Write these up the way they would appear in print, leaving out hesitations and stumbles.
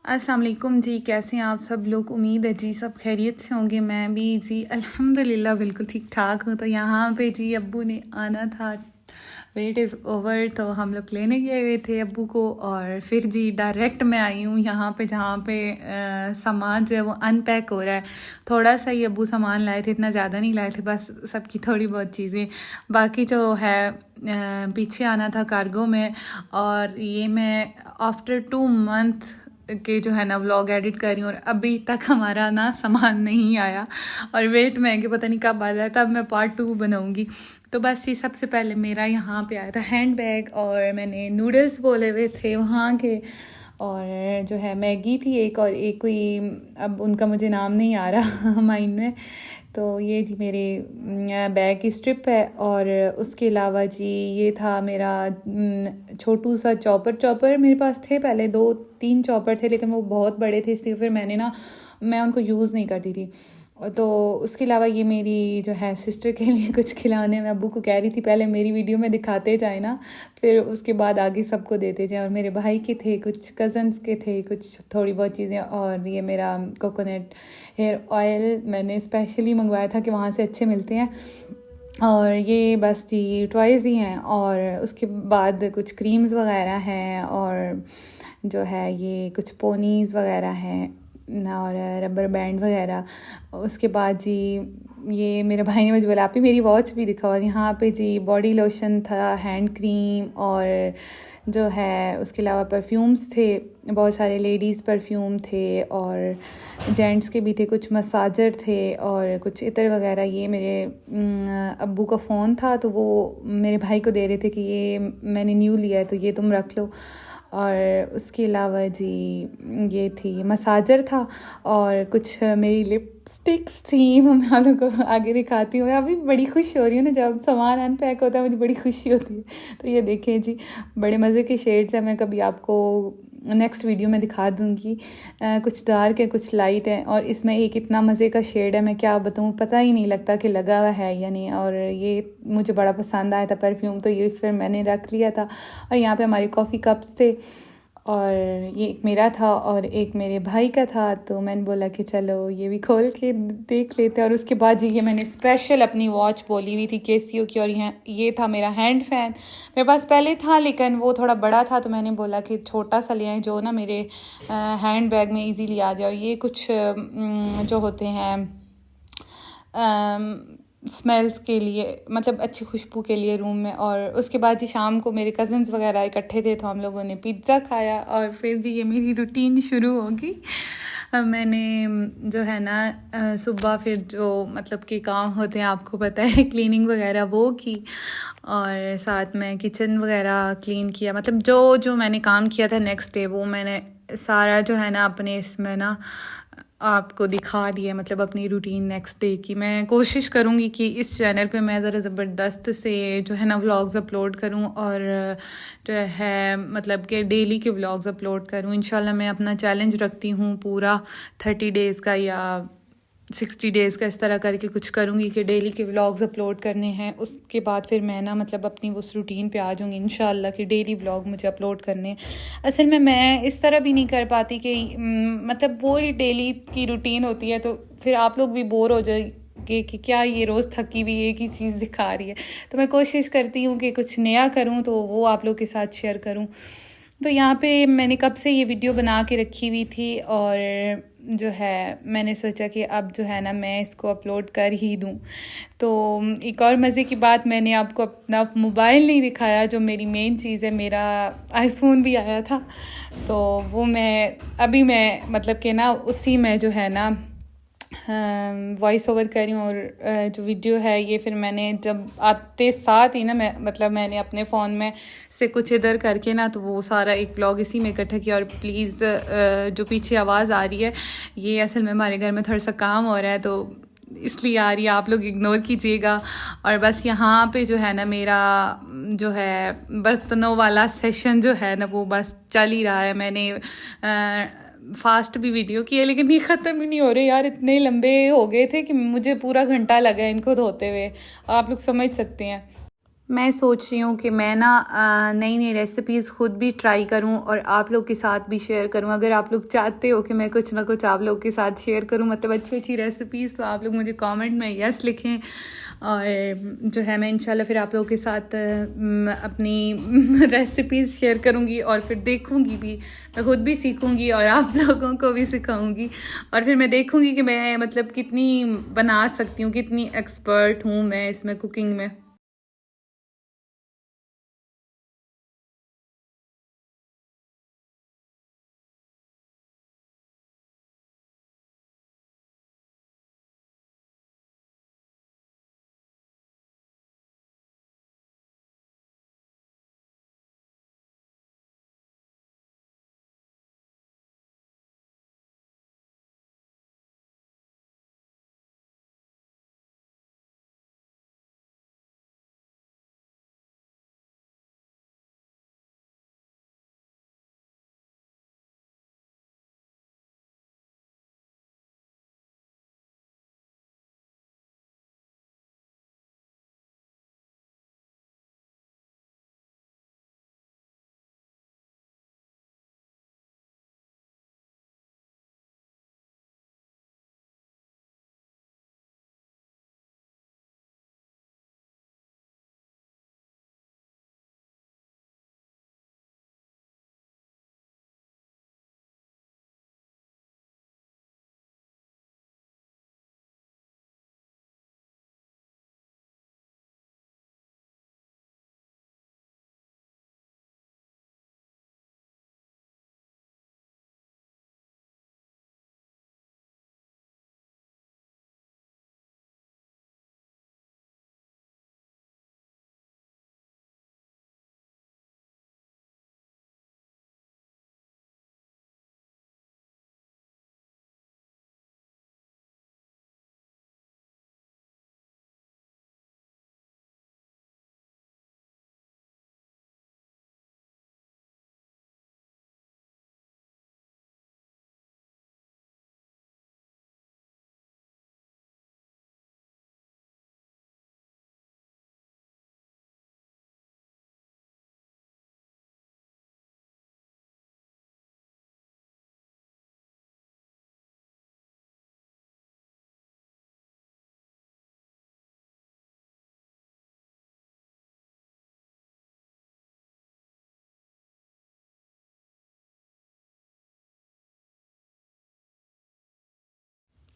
अस्सलाम वालेकुम जी। कैसे हैं आप सब लोग? उम्मीद है जी सब खैरियत से होंगे। मैं भी जी अल्हम्दुलिल्लाह बिल्कुल ठीक ठाक हूँ। तो यहाँ पे जी अब्बू ने आना था, वेट इज़ ओवर, तो हम लोग लेने गए हुए थे अब्बू को। और फिर जी डायरेक्ट मैं आई हूँ यहाँ पे जहाँ पे सामान जो है वो अनपैक हो रहा है। थोड़ा सा ही अब्बू सामान लाए थे, इतना ज़्यादा नहीं लाए थे, बस सबकी थोड़ी बहुत चीज़ें, बाकी जो है पीछे आना था कार्गो में। और ये मैं आफ्टर 2 मंथ के जो है ना व्लॉग एडिट कर रही हूँ और अभी तक हमारा ना सामान नहीं आया और वेट में है कि पता नहीं कब आ जाए, तब मैं पार्ट 2 बनाऊँगी। तो बस ये सबसे पहले मेरा यहाँ पे आया था हैंड बैग, और मैंने नूडल्स बोले हुए थे वहाँ के, और जो है मैगी थी एक, और एक कोई अब उनका मुझे नाम नहीं आ रहा माइंड में। तो ये जी मेरे बैग की स्ट्रिप है। और उसके अलावा जी ये था मेरा छोटू सा चॉपर मेरे पास थे पहले, 2-3 चॉपर थे, लेकिन वो बहुत बड़े थे, इसलिए फिर मैं उनको यूज़ नहीं करती थी। तो उसके अलावा ये मेरी जो है सिस्टर के लिए कुछ खिलौने, मैं अब्बू को कह रही थी पहले मेरी वीडियो में दिखाते जाए ना, फिर उसके बाद आगे सबको देते जाए। और मेरे भाई के थे कुछ, कज़न्स के थे कुछ, थोड़ी बहुत चीज़ें। और ये मेरा कोकोनट हेयर ऑयल मैंने स्पेशली मंगवाया था कि वहाँ से अच्छे मिलते हैं। और ये बस जी टॉयज़ ही हैं। और उसके बाद कुछ क्रीम्स वगैरह हैं, और जो है ये कुछ पोनीज़ वगैरह हैं, और रबर बैंड वगैरह। उसके बाद जी ये मेरे भाई ने मुझे बोला आप ही मेरी वॉच भी दिखाओ। और यहाँ पे जी बॉडी लोशन था, हैंड क्रीम, और जो है उसके अलावा परफ्यूम्स थे, बहुत सारे लेडीज़ परफ्यूम थे, और जेंट्स के भी थे, कुछ मसाजर थे, और कुछ इतर वगैरह। ये मेरे अब्बू का फ़ोन था, तो वो मेरे भाई को दे रहे थे कि ये मैंने न्यू लिया है तो ये तुम रख लो। और उसके अलावा जी ये थी मसाजर था, और कुछ मेरी लिपस्टिक्स थी, वो मैं आप लोगों को आगे दिखाती हूँ। मैं अभी बड़ी खुश हो रही हूँ ना, जब सामान अनपैक होता है मुझे बड़ी खुशी होती है। तो ये देखें जी बड़े मज़े के शेड्स हैं, मैं कभी आपको नेक्स्ट वीडियो में दिखा दूँगी। कुछ डार्क है, कुछ लाइट है, और इसमें एक इतना मज़े का शेड है, मैं क्या बताऊँ, पता ही नहीं लगता कि लगा हुआ है या नहीं। और ये मुझे बड़ा पसंद आया था परफ्यूम, तो ये फिर मैंने रख लिया था। और यहाँ पे हमारे कॉफ़ी कप्स थे, और ये एक मेरा था और एक मेरे भाई का था, तो मैंने बोला कि चलो ये भी खोल के देख लेते हैं। और उसके बाद जी ये मैंने स्पेशल अपनी वॉच बोली हुई थी केसियो की, और ये था मेरा हैंड फ़ैन। मेरे पास पहले था लेकिन वो थोड़ा बड़ा था, तो मैंने बोला कि छोटा सा ले आएं जो ना मेरे हैंड बैग में इजीली आ जाए। ये कुछ जो होते हैं स्मेल्स के लिए, मतलब अच्छी खुशबू के लिए रूम में। और उसके बाद जी शाम को मेरे कज़न्स वगैरह इकट्ठे थे, तो हम लोगों ने पिज़्ज़ा खाया। और फिर जी ये मेरी रूटीन शुरू होगी। मैंने जो है ना सुबह फिर जो मतलब के काम होते हैं आपको पता है, क्लीनिंग वगैरह वो की, और साथ में किचन वगैरह क्लीन किया। मतलब जो जो मैंने काम किया था नेक्स्ट डे, वो मैंने सारा जो है ना अपने इसमें ना आपको दिखा दिया, मतलब अपनी रूटीन नेक्स्ट डे की। मैं कोशिश करूँगी कि इस चैनल पे मैं ज़रा ज़बरदस्त से जो है ना व्लॉग्स अपलोड करूँ, और जो है मतलब कि डेली के व्लॉग्स अपलोड करूँ। इंशाल्लाह मैं अपना चैलेंज रखती हूँ पूरा 30 डेज़ का या 60 डेज़ का, इस तरह करके कुछ करूँगी कि डेली के व्लॉग्स अपलोड करने हैं। उसके बाद फिर मैं ना मतलब अपनी उस रूटीन पे आ जाऊँगी इंशाल्लाह कि डेली व्लॉग मुझे अपलोड करने हैं। असल में मैं इस तरह भी नहीं कर पाती कि मतलब वो ही डेली की रूटीन होती है, तो फिर आप लोग भी बोर हो जाएंगे कि क्या ये रोज़ थकी हुई एक ही चीज़ दिखा रही है। तो मैं कोशिश करती हूँ कि कुछ नया करूँ, तो वो आप लोग के साथ शेयर करूँ। तो यहाँ पे मैंने कब से ये वीडियो बना के रखी हुई थी, और जो है मैंने सोचा कि अब जो है ना मैं इसको अपलोड कर ही दूँ। तो एक और मज़े की बात, मैंने आपको अपना मोबाइल नहीं दिखाया, जो मेरी मेन चीज़ है। मेरा आईफोन भी आया था, तो वो मैं मतलब कि ना उसी में जो है ना वॉइस ओवर कर रही हूँ। और जो वीडियो है ये फिर मैंने जब आते साथ ही ना मैंने अपने फ़ोन में से कुछ इधर करके ना, तो वो सारा एक व्लॉग इसी में इकट्ठा किया। और प्लीज़ जो पीछे आवाज़ आ रही है, ये असल में हमारे घर में थोड़ा सा काम हो रहा है, तो इसलिए आ रही है, आप लोग इग्नोर कीजिएगा। और बस यहाँ पे जो है ना मेरा जो है बर्तनों वाला सेशन जो है ना वो बस चल ही रहा है। मैंने फास्ट भी वीडियो की है, लेकिन ये ख़त्म ही नहीं हो रहे यार, इतने लंबे हो गए थे कि मुझे पूरा घंटा लगा इनको धोते हुए, आप लोग समझ सकते हैं। मैं सोच रही हूँ कि मैं ना नई नई रेसिपीज़ खुद भी ट्राई करूँ और आप लोग के साथ भी शेयर करूँ। अगर आप लोग चाहते हो कि मैं कुछ ना कुछ आप लोग के साथ शेयर करूँ, मतलब अच्छी अच्छी रेसिपीज़, तो आप लोग मुझे कमेंट में यस लिखें। और जो है मैं इंशाल्लाह फिर आप लोगों के साथ अपनी रेसिपीज़ शेयर करूँगी और फिर देखूँगी भी, मैं खुद भी सीखूँगी और आप लोगों को भी सिखाऊँगी। और फिर मैं देखूँगी कि मैं मतलब कितनी बना सकती हूँ, कितनी एक्सपर्ट हूँ मैं इसमें, कुकिंग में।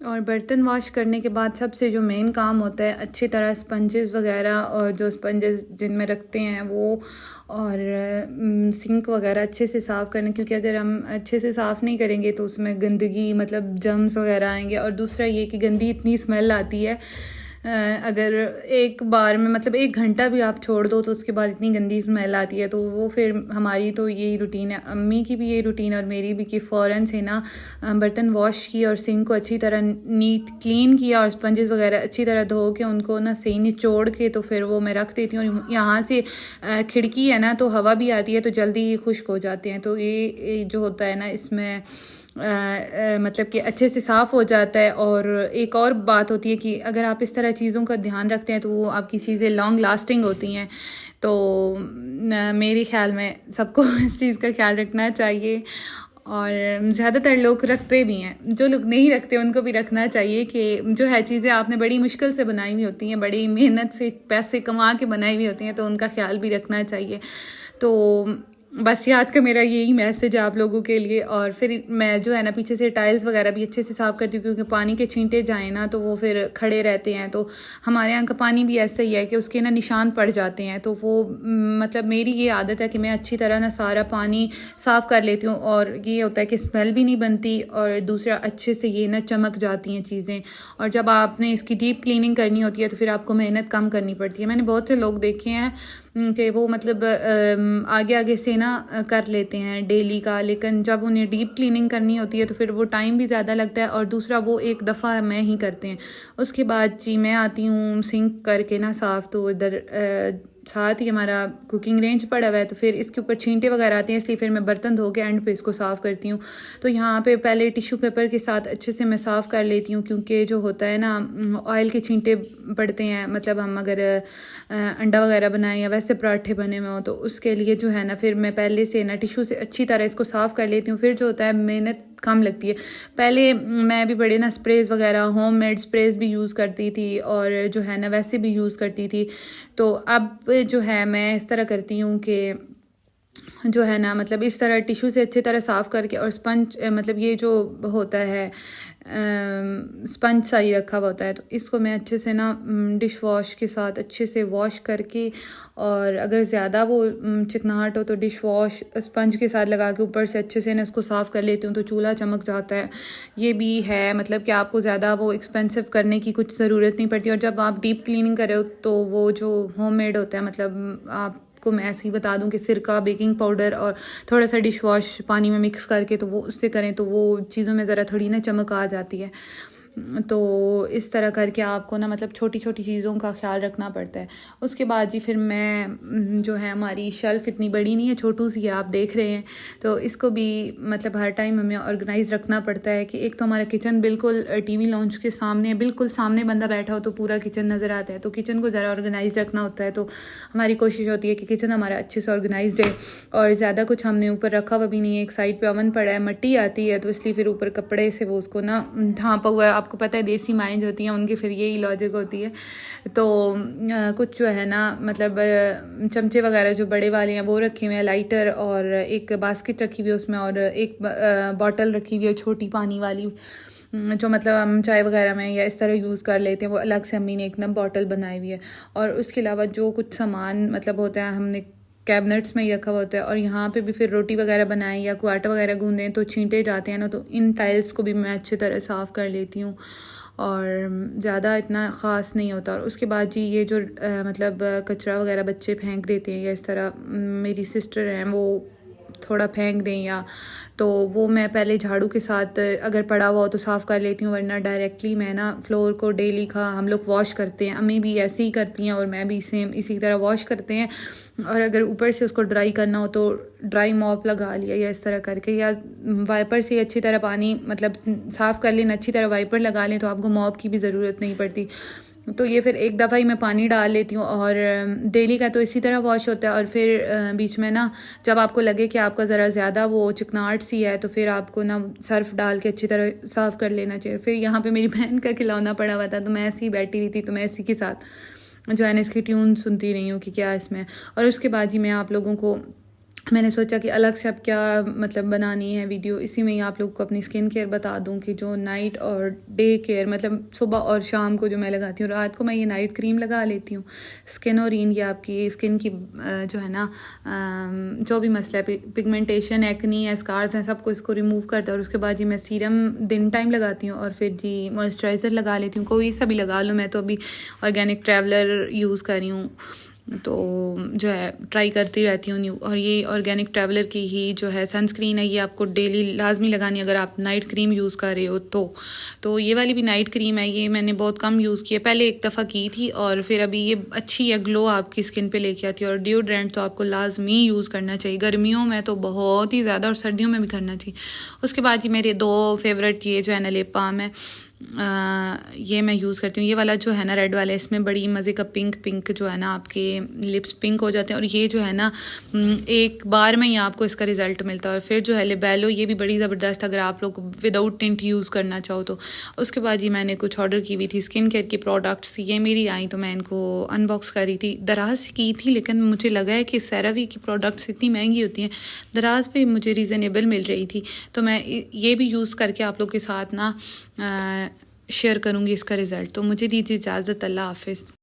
और बर्तन वॉश करने के बाद सबसे जो मेन काम होता है, अच्छी तरह स्पंजेस वगैरह और जो स्पंजेस जिनमें रखते हैं वो, और सिंक वगैरह अच्छे से साफ़ करना, क्योंकि अगर हम अच्छे से साफ़ नहीं करेंगे तो उसमें गंदगी, मतलब जर्म्स वगैरह आएंगे। और दूसरा ये कि गंदी इतनी स्मेल आती है, अगर एक बार में मतलब 1 घंटा भी आप छोड़ दो तो उसके बाद इतनी गंदी स्मेल आती है। तो वो फिर हमारी तो यही रूटीन है, अम्मी की भी यही रूटीन और मेरी भी, कि फ़ौरन से ना बर्तन वॉश किए और सिंक को अच्छी तरह नीट क्लीन किया और स्पंजेस वगैरह अच्छी तरह धो के उनको ना सही निचोड़ के तो फिर वो मैं रख देती हूँ। और यहाँ से खिड़की है ना, तो हवा भी आती है तो जल्दी ही खुश्क हो जाते हैं। तो ये जो होता है ना इसमें मतलब कि अच्छे से साफ़ हो जाता है। और एक और बात होती है कि अगर आप इस तरह चीज़ों का ध्यान रखते हैं तो वो आपकी चीज़ें लॉन्ग लास्टिंग होती हैं। तो मेरे ख़्याल में सबको इस चीज़ का ख्याल रखना चाहिए, और ज़्यादातर लोग रखते भी हैं। जो लोग नहीं रखते उनको भी रखना चाहिए कि जो है चीज़ें आपने बड़ी मुश्किल से बनाई हुई होती हैं, बड़ी मेहनत से पैसे कमा के बनाई हुई होती हैं, तो उनका ख्याल भी रखना चाहिए। तो बस ये आज का मेरा यही मैसेज है आप लोगों के लिए। और फिर मैं जो है ना पीछे से टाइल्स वगैरह भी अच्छे से साफ़ करती हूँ, क्योंकि पानी के छींटे जाएँ ना तो वो फिर खड़े रहते हैं। तो हमारे यहाँ का पानी भी ऐसा ही है कि उसके ना निशान पड़ जाते हैं। तो वो मतलब मेरी ये आदत है कि मैं अच्छी तरह ना सारा पानी साफ़ कर लेती हूँ, और ये होता है कि स्मेल भी नहीं बनती, और दूसरा अच्छे से ये ना चमक जाती हैं चीज़ें। और जब आपने इसकी डीप क्लीनिंग करनी होती है तो फिर आपको मेहनत कम करनी पड़ती है। मैंने बहुत से लोग देखे हैं कि वो मतलब आगे आगे से ना कर लेते हैं डेली का, लेकिन जब उन्हें डीप क्लीनिंग करनी होती है तो फिर वो टाइम भी ज़्यादा लगता है, और दूसरा वो एक दफ़ा में ही करते हैं। उसके बाद जी मैं आती हूँ सिंक करके ना साफ़, तो इधर साथ ही हमारा कुकिंग रेंज पड़ा हुआ है, तो फिर इसके ऊपर छींटे वगैरह आते हैं, इसलिए फिर मैं बर्तन धो के एंड पे इसको साफ़ करती हूँ। तो यहाँ पे पहले टिश्यू पेपर के साथ अच्छे से मैं साफ़ कर लेती हूँ, क्योंकि जो होता है ना ऑयल के छींटे पड़ते हैं, मतलब हम अगर अंडा वगैरह बनाएं या वैसे पराठे बने हुए हों, तो उसके लिए जो है ना फिर मैं पहले से ना टिश्यू से अच्छी तरह इसको साफ़ कर लेती हूँ। फिर जो होता है मेहनत कम लगती है। पहले मैं भी बड़े ना स्प्रेज वगैरह होममेड स्प्रेज भी यूज़ करती थी और जो है ना वैसे भी यूज़ करती थी। तो अब जो है मैं इस तरह करती हूँ कि जो है ना मतलब इस तरह टिश्यू से अच्छी तरह साफ़ करके और स्पंज मतलब ये जो होता है स्पंज सा ही रखा हुआ होता है, तो इसको मैं अच्छे से ना डिश वॉश के साथ अच्छे से वॉश करके, और अगर ज़्यादा वो चिकनाहट हो तो डिश वॉश स्पंज के साथ लगा के ऊपर से अच्छे से ना इसको साफ़ कर लेती हूँ, तो चूल्हा चमक जाता है। ये भी है मतलब कि आपको ज़्यादा वो एक्सपेंसिव करने की कुछ ज़रूरत नहीं पड़ती। और जब आप डीप क्लीनिंग कर रहे हो तो वो जो होममेड होता है, मतलब आप को मैं ऐसे ही बता दूं कि सिरका, बेकिंग पाउडर और थोड़ा सा डिश वॉश पानी में मिक्स करके तो वो उससे करें तो वो चीज़ों में ज़रा थोड़ी ना चमक आ जाती है। तो इस तरह करके आपको ना मतलब छोटी छोटी चीज़ों का ख्याल रखना पड़ता है। उसके बाद जी फिर मैं जो है हमारी शेल्फ़ इतनी बड़ी नहीं है, छोटू सी है, आप देख रहे हैं, तो इसको भी मतलब हर टाइम हमें ऑर्गेनाइज़ रखना पड़ता है कि एक तो हमारा किचन बिल्कुल टीवी लॉन्च के सामने, बिल्कुल सामने बंदा बैठा हो तो पूरा किचन नज़र आता है, तो किचन को ज़रा ऑर्गेनाइज़ रखना होता है। तो हमारी कोशिश होती है कि किचन हमारा अच्छे से ऑर्गेनाइज रहे, और ज़्यादा कुछ हमने ऊपर रखा हुआ भी नहीं है। एक साइड पे ओवन पड़ा है, मट्टी आती है, तो इसलिए फिर ऊपर कपड़े से वो उसको ना ढांपा हुआ है। आपको पता है देसी माएँ जो होती हैं उनकी फिर यही लॉजिक होती है। तो कुछ जो है ना मतलब चमचे वगैरह जो बड़े वाले हैं वो रखे हुए हैं, लाइटर और एक बास्केट रखी हुई है उसमें, और एक बॉटल रखी हुई है छोटी पानी वाली, जो मतलब हम चाय वगैरह में या इस तरह यूज़ कर लेते हैं, वो अलग से अम्मी ने एकदम बॉटल बनाई हुई है। और उसके अलावा जो कुछ सामान मतलब होता है हमने कैबिनेट्स में ही रखा हुआ होता है। और यहाँ पे भी फिर रोटी वगैरह बनाएं या कोई आटा वगैरह गूंदें तो छींटे जाते हैं ना, तो इन टाइल्स को भी मैं अच्छी तरह साफ़ कर लेती हूँ, और ज़्यादा इतना ख़ास नहीं होता। और उसके बाद जी ये जो मतलब कचरा वगैरह बच्चे फेंक देते हैं या इस तरह मेरी सिस्टर हैं वो थोड़ा फेंक दें, या तो वो मैं पहले झाड़ू के साथ अगर पड़ा हुआ हो तो साफ़ कर लेती हूँ, वरना डायरेक्टली मैं ना फ्लोर को डेली का हम लोग वॉश करते हैं, अम्मी भी ऐसे ही करती हैं और मैं भी सेम इसी तरह वॉश करते हैं। और अगर ऊपर से उसको ड्राई करना हो तो ड्राई मॉप लगा लिया या इस तरह करके, या वाइपर से अच्छी तरह पानी मतलब साफ़ कर लें, अच्छी तरह वाइपर लगा लें तो आपको मॉप की भी ज़रूरत नहीं पड़ती। तो ये फिर एक दफ़ा ही मैं पानी डाल लेती हूँ, और डेली का तो इसी तरह वॉश होता है। और फिर बीच में ना जब आपको लगे कि आपका ज़रा ज़्यादा वो चिकनाहट सी है तो फिर आपको ना सर्फ डाल के अच्छी तरह साफ़ कर लेना चाहिए। फिर यहाँ पे मेरी बहन का खिलौना पड़ा हुआ था तो मैं ऐसे ही बैठी हुई थी, तो मैं इसी के साथ जो है ना इसकी ट्यून सुनती रही हूँ कि क्या इसमें। और उसके बाद जी मैं आप लोगों को मैंने सोचा कि अलग से अब क्या मतलब बनानी है वीडियो, इसी में ही आप लोग को अपनी स्किन केयर बता दूं कि जो नाइट और डे केयर मतलब सुबह और शाम को जो मैं लगाती हूँ, रात को मैं ये नाइट क्रीम लगा लेती हूँ। स्किनोरिन ये आपकी स्किन की जो है ना जो भी मसला है, पिगमेंटेशन, एक्नी है, स्कार्स हैं, सबको इसको रिमूव करता है। और उसके बाद जी मैं सीरम दिन टाइम लगाती हूँ, और फिर जी मॉइस्चराइज़र लगा लेती हूँ, कोई सा भी लगा लो। मैं तो अभी ऑर्गेनिक ट्रैवलर यूज़ कर रही हूँ, तो जो है ट्राई करती रहती हूँ न्यू। और ये ऑर्गेनिक ट्रैवलर की ही जो है सनस्क्रीन है, ये आपको डेली लाजमी लगानी अगर आप नाइट क्रीम यूज़ कर रहे हो तो ये वाली भी नाइट क्रीम है, ये मैंने बहुत कम यूज़ की है, पहले एक दफ़ा की थी और फिर अभी ये अच्छी है, ग्लो आपकी स्किन पे लेके आती है। और डिओड्रेंट तो आपको लाजमी यूज़ करना चाहिए, गर्मियों में तो बहुत ही ज़्यादा और सर्दियों में भी करना चाहिए। उसके बाद जी मेरे 2 फेवरेट ये जो है ना लिप बाम है, ये मैं यूज़ करती हूँ। ये वाला जो है ना रेड वाला, इसमें बड़ी मज़े का पिंक जो है ना आपके लिप्स पिंक हो जाते हैं, और ये जो है ना एक बार में ही आपको इसका रिज़ल्ट मिलता है। और फिर जो है लिबेलो, ये भी बड़ी ज़बरदस्त अगर आप लोग विदाउट टिंट यूज़ करना चाहो तो। उसके बाद ही मैंने कुछ ऑर्डर की हुई थी स्किन केयर की प्रोडक्ट्स, ये मेरी आई तो मैं इनको अनबॉक्स कर रही थी। दराज से की थी, लेकिन मुझे लगा है कि सेरावी की प्रोडक्ट्स इतनी महंगी होती हैं, दराज पे मुझे रीज़नेबल मिल रही थी, तो मैं ये भी यूज़ करके आप लोग के साथ ना शेयर करूँगी इसका रिज़ल्ट। तो मुझे दीजिए इजाज़त, अल्लाह हाफ़िज़।